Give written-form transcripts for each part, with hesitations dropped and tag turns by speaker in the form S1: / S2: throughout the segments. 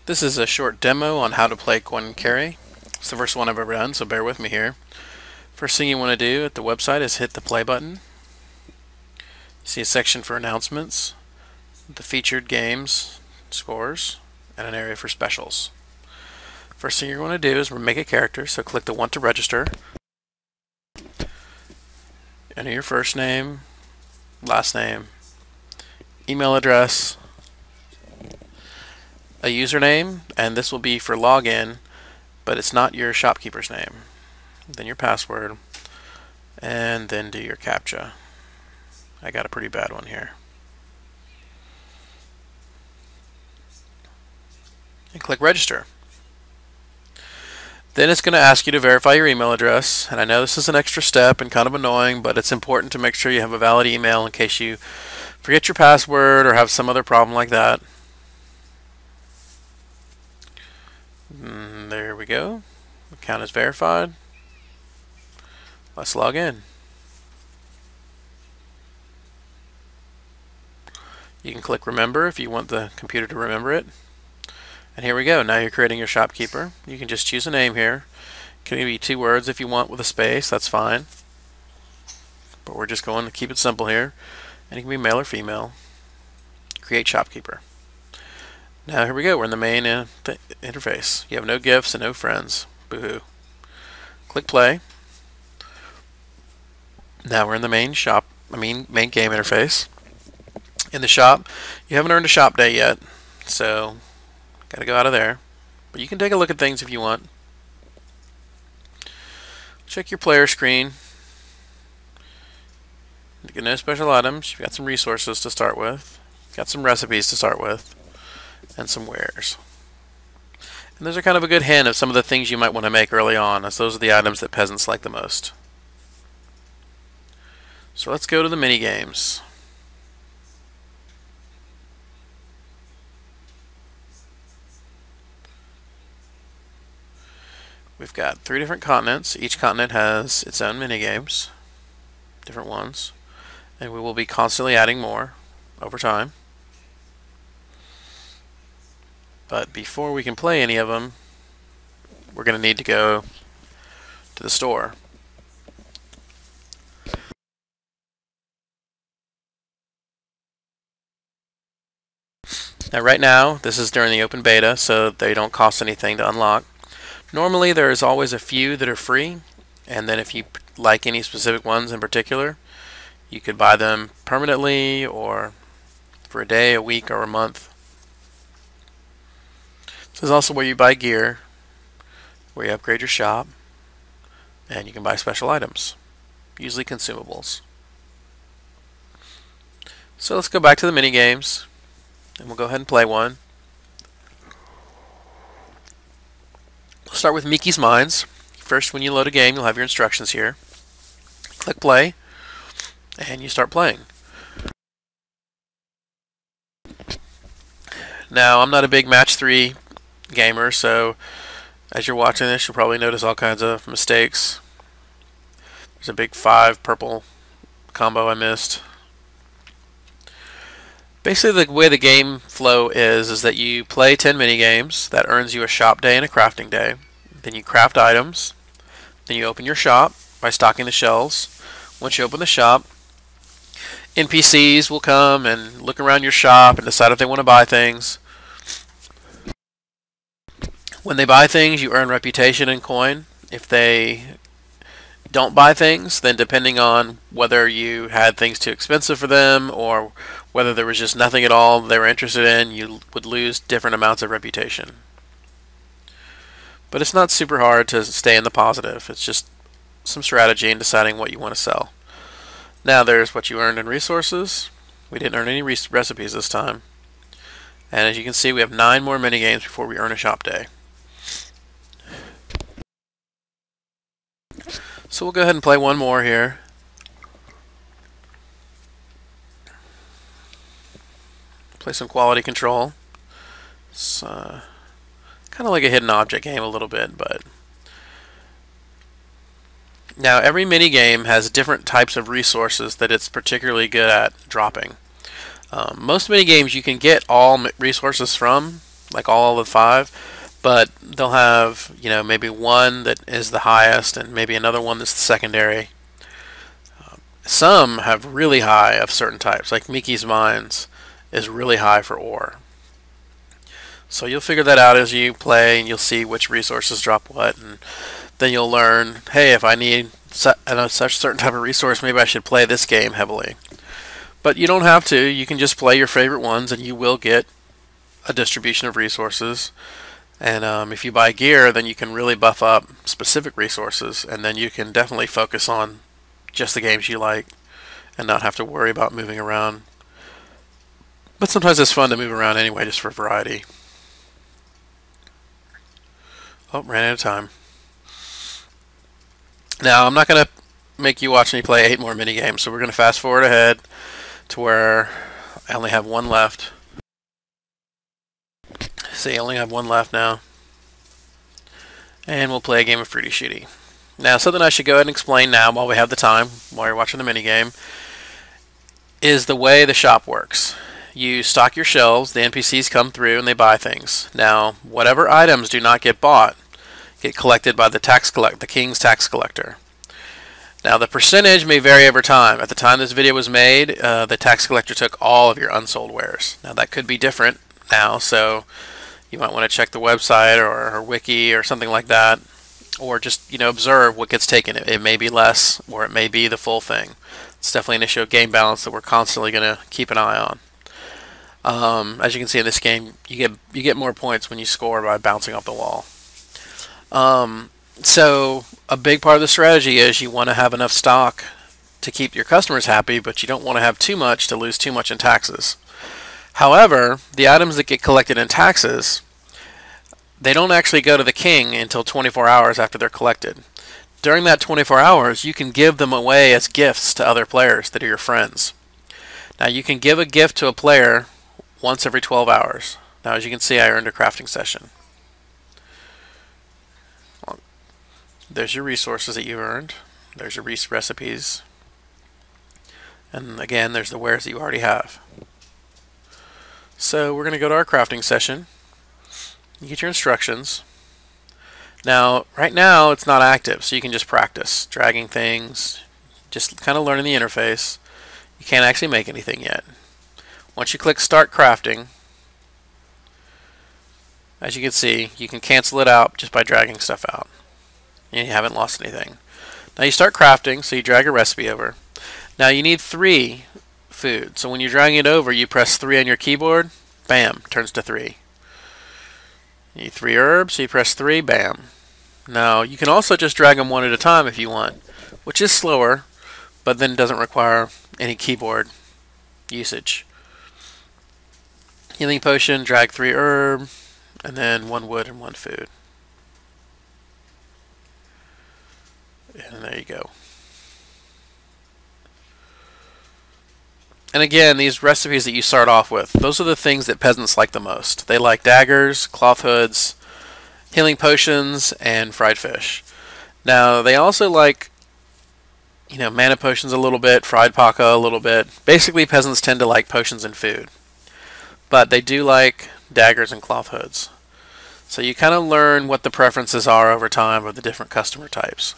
S1: This is a short demo on how to play coin and carry. It's the first one I've ever done, so bear with me here. First thing you want to do at the website is hit the play button. See a section for announcements, the featured games, scores, and an area for specials. First thing you're going to do is make a character, so click the Want to Register. Enter your first name, last name, email address, a username, and this will be for login, but it's not your shopkeeper's name. Then your password, and then do your CAPTCHA. I got a pretty bad one here. And click register. Then it's going to ask you to verify your email address, and I know this is an extra step and kind of annoying, but it's important to make sure you have a valid email in case you forget your password or have some other problem like that. There we go. Account is verified. Let's log in. You can click remember if you want the computer to remember it. And here we go. Now you're creating your shopkeeper. You can just choose a name here. It can be 2 words if you want with a space. That's fine. But we're just going to keep it simple here. And it can be male or female. Create shopkeeper. Now here we go. We're in the main interface. You have no gifts and no friends. Boo-hoo. Click play. Now we're in the main main game interface. In the shop, you haven't earned a shop day yet, so got to go out of there. But you can take a look at things if you want. Check your player screen. You get no special items. You've got some resources to start with. Got some recipes to start with. And some wares. And those are kind of a good hint of some of the things you might want to make early on, as those are the items that peasants like the most. So let's go to the mini games. We've got 3 different continents. Each continent has its own mini games, different ones, and we will be constantly adding more over time. But before we can play any of them, we're going to need to go to the store. Now right now, this is during the open beta, so they don't cost anything to unlock. Normally there's always a few that are free, and then if you like any specific ones in particular, you could buy them permanently or for a day, a week, or a month. This is also where you buy gear, where you upgrade your shop, and you can buy special items, usually consumables. So let's go back to the mini games, and we'll go ahead and play one. We'll start with Mickey's Mines. First, when you load a game, you'll have your instructions here. Click play, and you start playing. Now, I'm not a big match 3 gamer, so as you're watching this, you'll probably notice all kinds of mistakes. There's a big 5 purple combo I missed. Basically, the way the game flow is that you play 10 mini games. That earns you a shop day and a crafting day. Then you craft items. Then you open your shop by stocking the shelves. Once you open the shop, NPCs will come and look around your shop and decide if they want to buy things. When they buy things, you earn reputation and coin. If they don't buy things, then depending on whether you had things too expensive for them or whether there was just nothing at all they were interested in, you would lose different amounts of reputation. But it's not super hard to stay in the positive. It's just some strategy in deciding what you want to sell. Now there's what you earned in resources. We didn't earn any recipes this time. And as you can see, we have 9 more mini games before we earn a shop day. So we'll go ahead and play one more here. Play some quality control. It's kind of like a hidden object game a little bit, but now every mini game has different types of resources that it's particularly good at dropping. Most mini games you can get all resources from, like all of 5, but they'll have, maybe one that is the highest and maybe another one that's the secondary. Some have really high of certain types, like Mickey's Mines is really high for ore. So you'll figure that out as you play, and you'll see which resources drop what, and then you'll learn, hey, if I need such certain type of resource, maybe I should play this game heavily. But you don't have to. You can just play your favorite ones, and you will get a distribution of resources. And if you buy gear, then you can really buff up specific resources, and then you can definitely focus on just the games you like and not have to worry about moving around. But sometimes it's fun to move around anyway, just for variety. Oh, ran out of time. Now, I'm not going to make you watch me play 8 more mini games, so we're going to fast forward ahead to where I only have one left. See, I only have one left now. And we'll play a game of Fruity Shooty. Now, something I should go ahead and explain now while we have the time, while you're watching the mini game, is the way the shop works. You stock your shelves, the NPCs come through and they buy things. Now, whatever items do not get bought get collected by the King's tax collector. Now, the percentage may vary over time. At the time this video was made, the tax collector took all of your unsold wares. Now, that could be different now, so you might want to check the website or wiki or something like that, or just observe what gets taken. It may be less, or it may be the full thing. It's definitely an issue of game balance that we're constantly going to keep an eye on. As you can see in this game, you get more points when you score by bouncing off the wall. So a big part of the strategy is you want to have enough stock to keep your customers happy, but you don't want to have too much to lose too much in taxes. However, the items that get collected in taxes, they don't actually go to the king until 24 hours after they're collected. During that 24 hours, you can give them away as gifts to other players that are your friends. Now, you can give a gift to a player once every 12 hours. Now, as you can see, I earned a crafting session. There's your resources that you earned. There's your recipes. And again, there's the wares that you already have. So we're going to go to our crafting session. You get your instructions. Now, right now, it's not active, so you can just practice dragging things, just kind of learning the interface. You can't actually make anything yet. Once you click Start Crafting, as you can see, you can cancel it out just by dragging stuff out. And you haven't lost anything. Now you start crafting, so you drag a recipe over. Now you need 3 food, so when you're dragging it over, you press 3 on your keyboard, bam, turns to 3. You need 3 herbs, so you press 3, bam. Now you can also just drag them one at a time if you want, which is slower, but then doesn't require any keyboard usage. Healing potion, drag 3 herb, and then 1 wood and 1 food. And there you go. And again, these recipes that you start off with, those are the things that peasants like the most. They like daggers, cloth hoods, healing potions, and fried fish. Now, they also like, mana potions a little bit, fried paka a little bit. Basically, peasants tend to like potions and food. But they do like daggers and cloth hoods. So you kind of learn what the preferences are over time of the different customer types.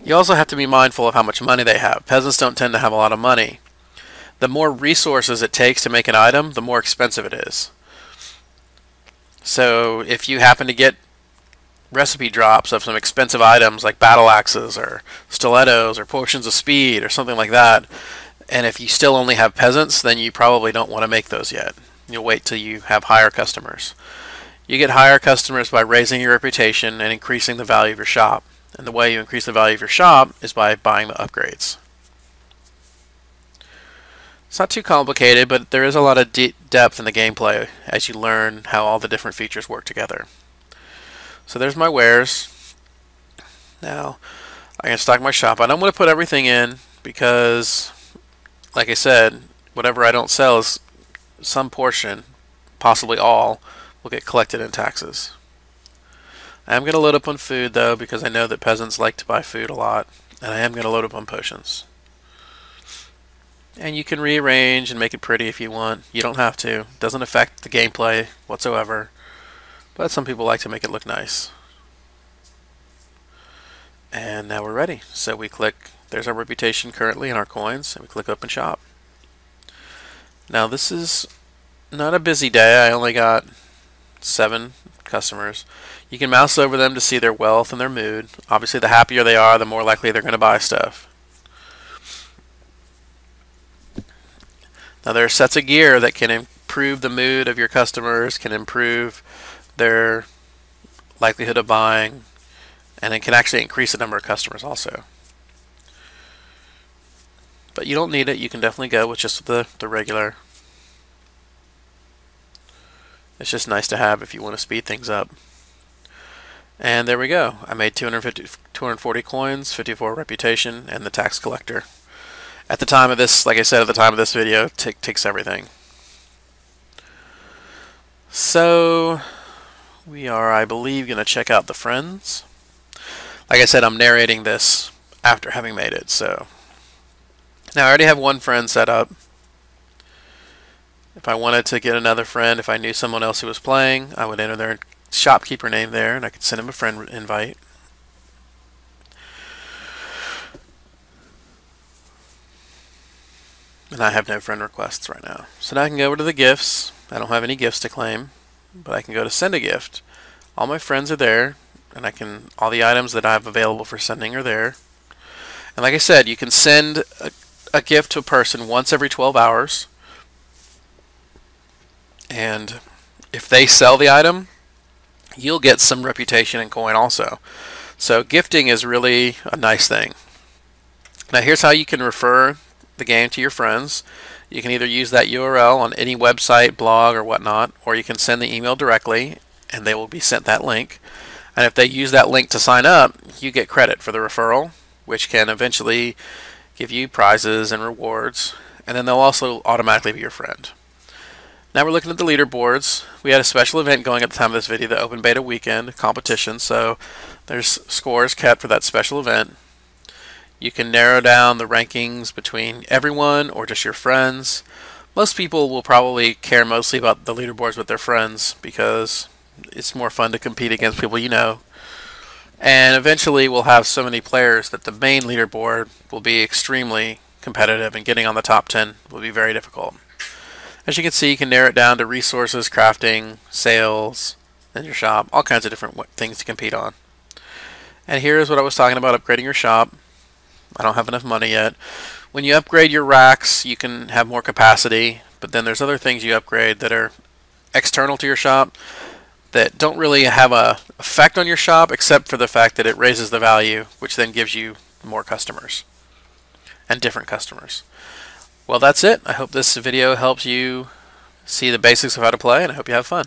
S1: You also have to be mindful of how much money they have. Peasants don't tend to have a lot of money. The more resources it takes to make an item, the more expensive it is. So if you happen to get recipe drops of some expensive items like battle axes or stilettos or potions of speed or something like that, and if you still only have peasants, then you probably don't want to make those yet. You'll wait till you have higher customers. You get higher customers by raising your reputation and increasing the value of your shop. And the way you increase the value of your shop is by buying the upgrades. It's not too complicated, but there is a lot of depth in the gameplay as you learn how all the different features work together. So there's my wares. Now, I'm going to stock my shop. I don't want to put everything in because, like I said, whatever I don't sell is some portion, possibly all, will get collected in taxes. I am going to load up on food, though, because I know that peasants like to buy food a lot, and I am going to load up on potions. And you can rearrange and make it pretty if you want. You don't have to. It doesn't affect the gameplay whatsoever. but some people like to make it look nice. And now we're ready. So we click, there's our reputation currently and our coins, and we click Open Shop. Now this is not a busy day. I only got 7 customers. You can mouse over them to see their wealth and their mood. Obviously, the happier they are, the more likely they're going to buy stuff. Now there are sets of gear that can improve the mood of your customers, can improve their likelihood of buying, and it can actually increase the number of customers also. But you don't need it. You can definitely go with just the regular. It's just nice to have if you want to speed things up. And there we go. I made 240 coins, 54 reputation, and the tax collector. At the time of this, like I said, at the time of this video, ticks everything. So we are, I believe, going to check out the friends. Like I said, I'm narrating this after having made it. So now I already have one friend set up. If I wanted to get another friend, if I knew someone else who was playing, I would enter their shopkeeper name there, and I could send him a friend invite. And I have no friend requests right now. So now I can go over to the gifts. I don't have any gifts to claim, but I can go to send a gift. All my friends are there, and all the items that I have available for sending are there. And like I said, you can send a gift to a person once every 12 hours. And if they sell the item, you'll get some reputation and coin also. So gifting is really a nice thing. Now here's how you can refer the game to your friends. You can either use that URL on any website, blog, or whatnot, or you can send the email directly and they will be sent that link. And if they use that link to sign up, you get credit for the referral, which can eventually give you prizes and rewards, and then they'll also automatically be your friend. Now we're looking at the leaderboards. We had a special event going at the time of this video, the Open Beta Weekend competition, so there's scores kept for that special event. You can narrow down the rankings between everyone or just your friends. Most people will probably care mostly about the leaderboards with their friends because it's more fun to compete against people you know. And eventually we'll have so many players that the main leaderboard will be extremely competitive, and getting on the top 10 will be very difficult. As you can see, you can narrow it down to resources, crafting, sales, and your shop, all kinds of different things to compete on. And here's what I was talking about, upgrading your shop. I don't have enough money yet. When you upgrade your racks, you can have more capacity, but then there's other things you upgrade that are external to your shop that don't really have an effect on your shop except for the fact that it raises the value, which then gives you more customers and different customers. Well, that's it. I hope this video helps you see the basics of how to play, and I hope you have fun.